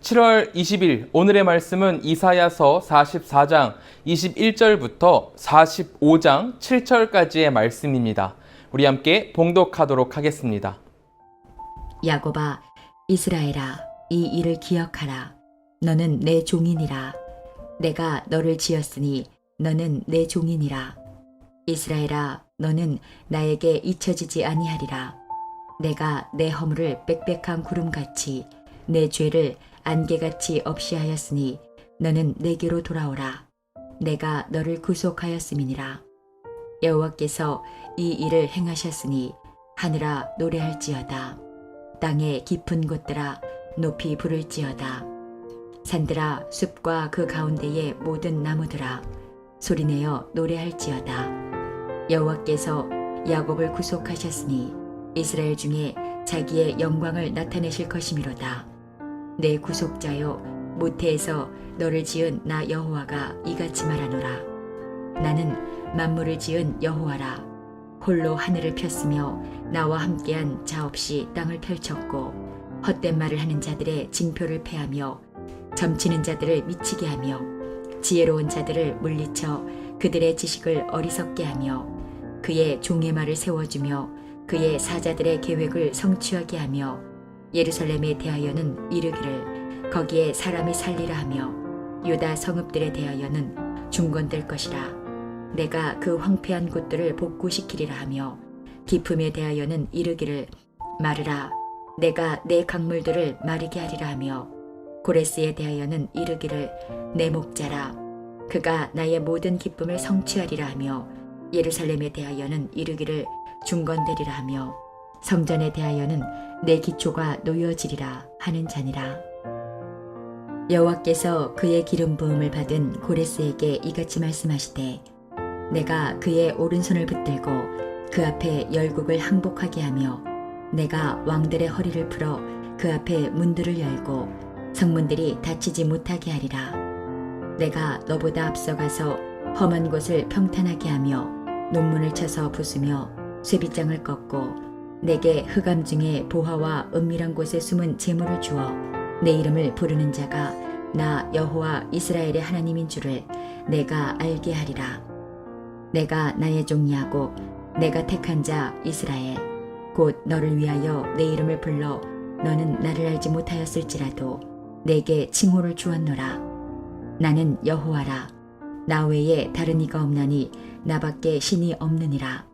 7월 20일 오늘의 말씀은 이사야서 44장 21절부터 45장 7절까지의 말씀입니다. 우리 함께 봉독하도록 하겠습니다. 야곱아, 이스라엘아, 이 일을 기억하라. 너는 내 종이니라. 내가 너를 지었으니 너는 내 종이니라. 이스라엘아, 너는 나에게 잊혀지지 아니하리라. 내가 내 허물을 빽빽한 구름같이 내 죄를 안개같이 없이 하였으니 너는 내게로 돌아오라. 내가 너를 구속하였음이니라. 여호와께서 이 일을 행하셨으니 하늘아 노래할지어다. 땅의 깊은 곳들아 높이 부를지어다. 산들아 숲과 그 가운데의 모든 나무들아 소리내어 노래할지어다. 여호와께서 야곱을 구속하셨으니 이스라엘 중에 자기의 영광을 나타내실 것이미로다. 내 구속자여, 모태에서 너를 지은 나 여호와가 이같이 말하노라. 나는 만물을 지은 여호와라. 홀로 하늘을 폈으며 나와 함께한 자 없이 땅을 펼쳤고 헛된 말을 하는 자들의 징표를 패하며 점치는 자들을 미치게 하며 지혜로운 자들을 물리쳐 그들의 지식을 어리석게 하며 그의 종의 말을 세워주며 그의 사자들의 계획을 성취하게 하며 예루살렘에 대하여는 이르기를 거기에 사람이 살리라 하며 유다 성읍들에 대하여는 중건될 것이라. 내가 그 황폐한 곳들을 복구시키리라 하며 기품에 대하여는 이르기를 말으라. 내가 내 강물들을 마르게 하리라 하며 고레스에 대하여는 이르기를 내 목자라. 그가 나의 모든 기쁨을 성취하리라 하며 예루살렘에 대하여는 이르기를 중건되리라 하며 성전에 대하여는 내 기초가 놓여지리라 하는 자니라. 여호와께서 그의 기름 부음을 받은 고레스에게 이같이 말씀하시되 내가 그의 오른손을 붙들고 그 앞에 열국을 항복하게 하며 내가 왕들의 허리를 풀어 그 앞에 문들을 열고 성문들이 닫히지 못하게 하리라. 내가 너보다 앞서가서 험한 곳을 평탄하게 하며 논문을 쳐서 부수며 쇠빗장을 꺾고 내게 흑암 중에 보화와 은밀한 곳에 숨은 재물을 주어 내 이름을 부르는 자가 나 여호와 이스라엘의 하나님인 줄을 내가 알게 하리라. 내가 나의 종 야곱, 내가 택한 자 이스라엘, 곧 너를 위하여 내 이름을 불러 너는 나를 알지 못하였을지라도 내게 칭호를 주었노라. 나는 여호와라. 나 외에 다른 이가 없나니 나밖에 신이 없느니라.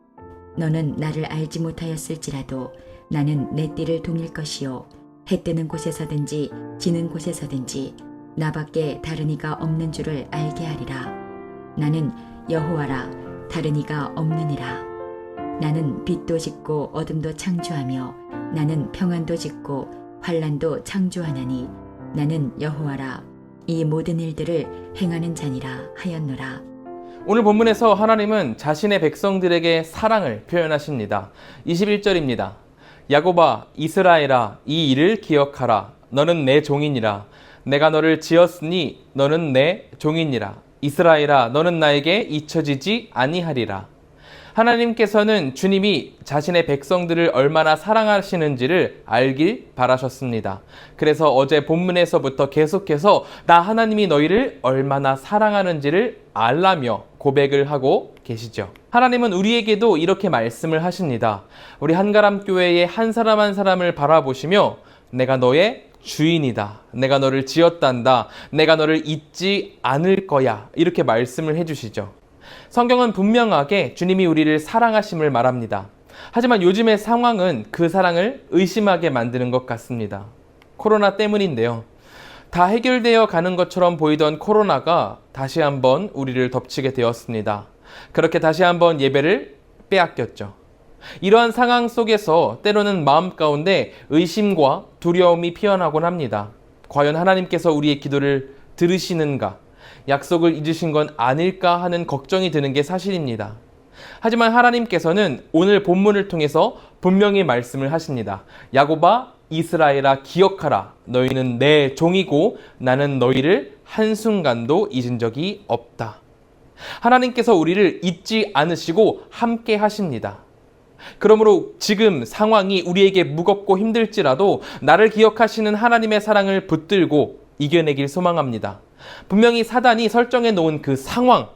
너는 나를 알지 못하였을지라도 나는 내 띠를 동일 것이요 해 뜨는 곳에서든지 지는 곳에서든지 나밖에 다른 이가 없는 줄을 알게 하리라. 나는 여호와라. 다른 이가 없느니라. 나는 빛도 짓고 어둠도 창조하며 나는 평안도 짓고 환난도 창조하나니 나는 여호와라. 이 모든 일들을 행하는 자니라 하였노라. 오늘 본문에서 하나님은 자신의 백성들에게 사랑을 표현하십니다. 21절입니다. 야곱아, 이스라엘아, 이 일을 기억하라. 너는 내 종이니라. 내가 너를 지었으니 너는 내 종이니라. 이스라엘아, 너는 나에게 잊혀지지 아니하리라. 하나님께서는 주님이 자신의 백성들을 얼마나 사랑하시는지를 알길 바라셨습니다. 그래서 어제 본문에서부터 계속해서 나 하나님이 너희를 얼마나 사랑하는지를 알라며 고백을 하고 계시죠. 하나님은 우리에게도 이렇게 말씀을 하십니다. 우리 한가람교회의 한 사람 한 사람을 바라보시며 내가 너의 주인이다. 내가 너를 지었단다. 내가 너를 잊지 않을 거야. 이렇게 말씀을 해주시죠. 성경은 분명하게 주님이 우리를 사랑하심을 말합니다. 하지만 요즘의 상황은 그 사랑을 의심하게 만드는 것 같습니다. 코로나 때문인데요. 다 해결되어 가는 것처럼 보이던 코로나가 다시 한번 우리를 덮치게 되었습니다. 그렇게 다시 한번 예배를 빼앗겼죠. 이러한 상황 속에서 때로는 마음 가운데 의심과 두려움이 피어나곤 합니다. 과연 하나님께서 우리의 기도를 들으시는가? 약속을 잊으신 건 아닐까 하는 걱정이 드는 게 사실입니다. 하지만 하나님께서는 오늘 본문을 통해서 분명히 말씀을 하십니다. 야곱아, 이스라엘아, 기억하라. 너희는 내 종이고 나는 너희를 한순간도 잊은 적이 없다. 하나님께서 우리를 잊지 않으시고 함께 하십니다. 그러므로 지금 상황이 우리에게 무겁고 힘들지라도 나를 기억하시는 하나님의 사랑을 붙들고 이겨내길 소망합니다. 분명히 사단이 설정해 놓은 그 상황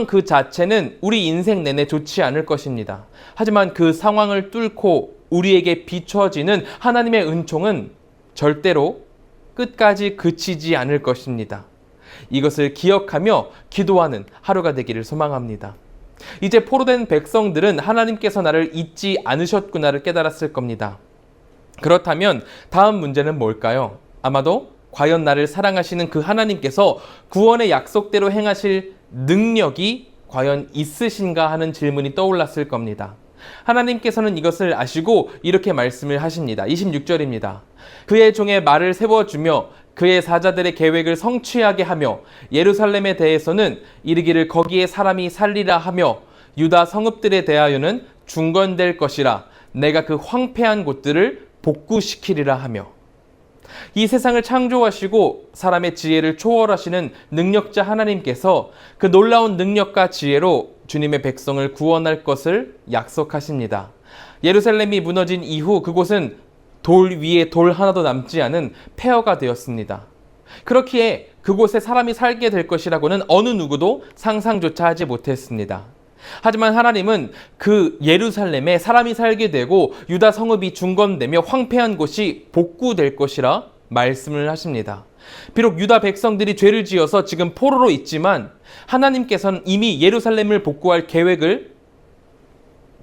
그 자체는 우리 인생 내내 좋지 않을 것입니다. 하지만 그 상황을 뚫고 우리에게 비춰지는 하나님의 은총은 절대로 끝까지 그치지 않을 것입니다. 이것을 기억하며 기도하는 하루가 되기를 소망합니다. 이제 포로된 백성들은 하나님께서 나를 잊지 않으셨구나를 깨달았을 겁니다. 그렇다면 다음 문제는 뭘까요? 아마도 과연 나를 사랑하시는 그 하나님께서 구원의 약속대로 행하실 능력이 과연 있으신가 하는 질문이 떠올랐을 겁니다. 하나님께서는 이것을 아시고 이렇게 말씀을 하십니다. 26절입니다. 그의 종의 말을 세워주며 그의 사자들의 계획을 성취하게 하며 예루살렘에 대해서는 이르기를 거기에 사람이 살리라 하며 유다 성읍들에 대하여는 중건될 것이라 내가 그 황폐한 곳들을 복구시키리라 하며 이 세상을 창조하시고 사람의 지혜를 초월하시는 능력자 하나님께서 그 놀라운 능력과 지혜로 주님의 백성을 구원할 것을 약속하십니다. 예루살렘이 무너진 이후 그곳은 돌 위에 돌 하나도 남지 않은 폐허가 되었습니다. 그렇기에 그곳에 사람이 살게 될 것이라고는 어느 누구도 상상조차 하지 못했습니다. 하지만 하나님은 그 예루살렘에 사람이 살게 되고 유다 성읍이 중건되며 황폐한 곳이 복구될 것이라 말씀을 하십니다. 비록 유다 백성들이 죄를 지어서 지금 포로로 있지만 하나님께서는 이미 예루살렘을 복구할 계획을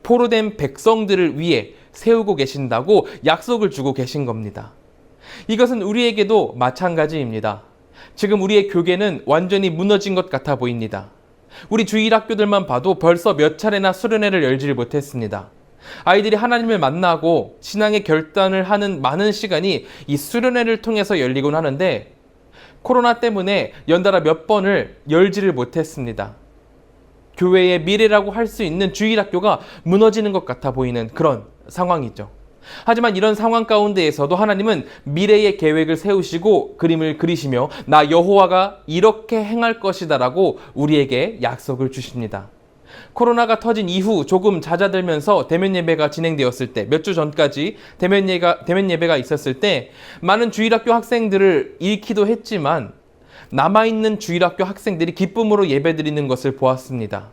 포로된 백성들을 위해 세우고 계신다고 약속을 주고 계신 겁니다. 이것은 우리에게도 마찬가지입니다. 지금 우리의 교계는 완전히 무너진 것 같아 보입니다. 우리 주일학교들만 봐도 벌써 몇 차례나 수련회를 열지를 못했습니다. 아이들이 하나님을 만나고 신앙의 결단을 하는 많은 시간이 이 수련회를 통해서 열리곤 하는데 코로나 때문에 연달아 몇 번을 열지를 못했습니다. 교회의 미래라고 할 수 있는 주일학교가 무너지는 것 같아 보이는 그런 상황이죠. 하지만 이런 상황 가운데에서도 하나님은 미래의 계획을 세우시고 그림을 그리시며 나 여호와가 이렇게 행할 것이다 라고 우리에게 약속을 주십니다. 코로나가 터진 이후 조금 잦아들면서 대면 예배가 진행되었을 때 몇 주 전까지 대면 예배가 있었을 때 많은 주일학교 학생들을 잃기도 했지만 남아있는 주일학교 학생들이 기쁨으로 예배드리는 것을 보았습니다.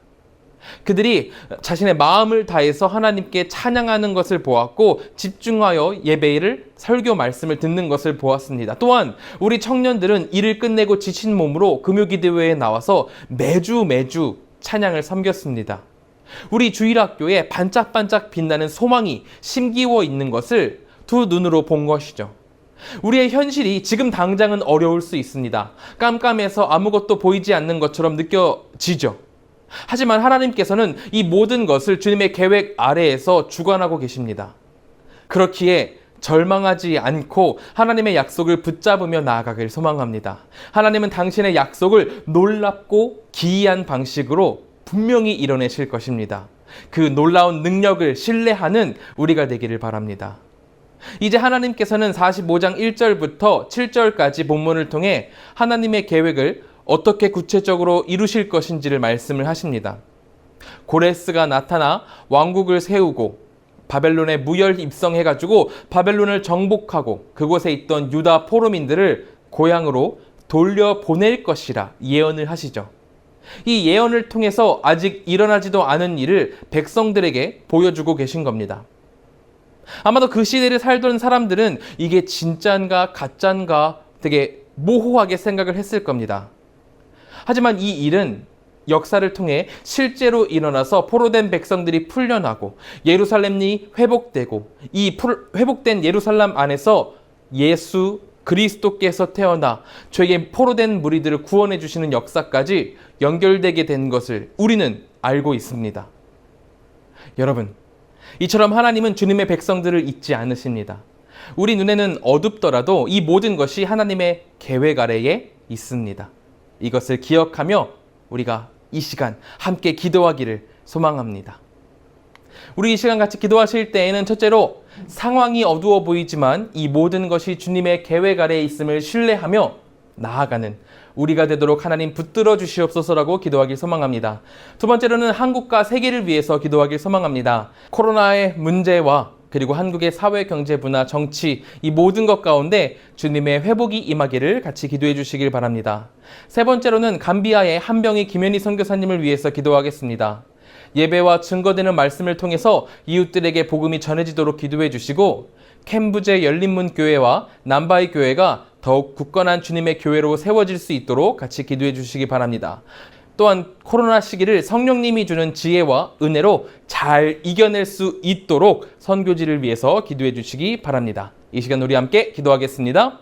그들이 자신의 마음을 다해서 하나님께 찬양하는 것을 보았고 집중하여 예배를 설교 말씀을 듣는 것을 보았습니다. 또한 우리 청년들은 일을 끝내고 지친 몸으로 금요기도회에 나와서 매주 찬양을 섬겼습니다. 우리 주일학교에 반짝반짝 빛나는 소망이 심기워 있는 것을 두 눈으로 본 것이죠. 우리의 현실이 지금 당장은 어려울 수 있습니다. 깜깜해서 아무것도 보이지 않는 것처럼 느껴지죠. 하지만 하나님께서는 이 모든 것을 주님의 계획 아래에서 주관하고 계십니다. 그렇기에 절망하지 않고 하나님의 약속을 붙잡으며 나아가길 소망합니다. 하나님은 당신의 약속을 놀랍고 기이한 방식으로 분명히 이뤄내실 것입니다. 그 놀라운 능력을 신뢰하는 우리가 되기를 바랍니다. 이제 하나님께서는 45장 1절부터 7절까지 본문을 통해 하나님의 계획을 어떻게 구체적으로 이루실 것인지를 말씀을 하십니다. 고레스가 나타나 왕국을 세우고 바벨론에 무혈 입성해가지고 바벨론을 정복하고 그곳에 있던 유다 포로민들을 고향으로 돌려보낼 것이라 예언을 하시죠. 이 예언을 통해서 아직 일어나지도 않은 일을 백성들에게 보여주고 계신 겁니다. 아마도 그 시대를 살던 사람들은 이게 진짠가 가짠가 되게 모호하게 생각을 했을 겁니다. 하지만 이 일은 역사를 통해 실제로 일어나서 포로된 백성들이 풀려나고 예루살렘이 회복되고 이 회복된 예루살렘 안에서 예수 그리스도께서 태어나 저에게 포로된 무리들을 구원해 주시는 역사까지 연결되게 된 것을 우리는 알고 있습니다. 여러분, 이처럼 하나님은 주님의 백성들을 잊지 않으십니다. 우리 눈에는 어둡더라도 이 모든 것이 하나님의 계획 아래에 있습니다. 이것을 기억하며 우리가 이 시간 함께 기도하기를 소망합니다. 우리 이 시간 같이 기도하실 때에는 첫째로 상황이 어두워 보이지만 이 모든 것이 주님의 계획 아래에 있음을 신뢰하며 나아가는 우리가 되도록 하나님 붙들어 주시옵소서라고 기도하길 소망합니다. 두 번째로는 한국과 세계를 위해서 기도하길 소망합니다. 코로나의 문제와 그리고 한국의 사회, 경제, 문화, 정치 이 모든 것 가운데 주님의 회복이 임하기를 같이 기도해 주시길 바랍니다. 세 번째로는 감비아의 한병희 김현희 선교사님을 위해서 기도하겠습니다. 예배와 증거되는 말씀을 통해서 이웃들에게 복음이 전해지도록 기도해 주시고 캠브제 열린문 교회와 남바이 교회가 더욱 굳건한 주님의 교회로 세워질 수 있도록 같이 기도해 주시기 바랍니다. 또한 코로나 시기를 성령님이 주는 지혜와 은혜로 잘 이겨낼 수 있도록 선교지를 위해서 기도해 주시기 바랍니다. 이 시간 우리 함께 기도하겠습니다.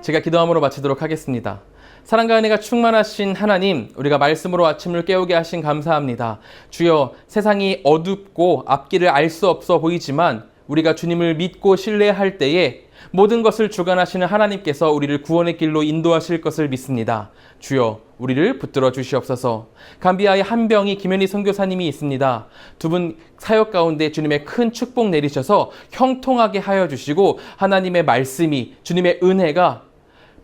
제가 기도함으로 마치도록 하겠습니다. 사랑과 은혜가 충만하신 하나님, 우리가 말씀으로 아침을 깨우게 하신 감사합니다. 주여, 세상이 어둡고 앞길을 알 수 없어 보이지만 우리가 주님을 믿고 신뢰할 때에 모든 것을 주관하시는 하나님께서 우리를 구원의 길로 인도하실 것을 믿습니다. 주여, 우리를 붙들어 주시옵소서. 감비아의 한병희 김현희 선교사님이 있습니다. 두 분 사역 가운데 주님의 큰 축복 내리셔서 형통하게 하여 주시고 하나님의 말씀이, 주님의 은혜가,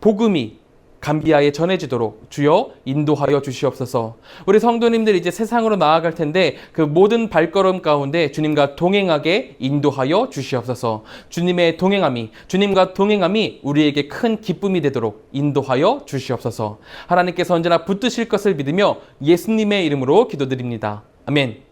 복음이 감비아에 전해지도록 주여 인도하여 주시옵소서. 우리 성도님들 이제 세상으로 나아갈 텐데 그 모든 발걸음 가운데 주님과 동행하게 인도하여 주시옵소서. 주님의 동행함이, 주님과 동행함이 우리에게 큰 기쁨이 되도록 인도하여 주시옵소서. 하나님께서 언제나 붙드실 것을 믿으며 예수님의 이름으로 기도드립니다. 아멘.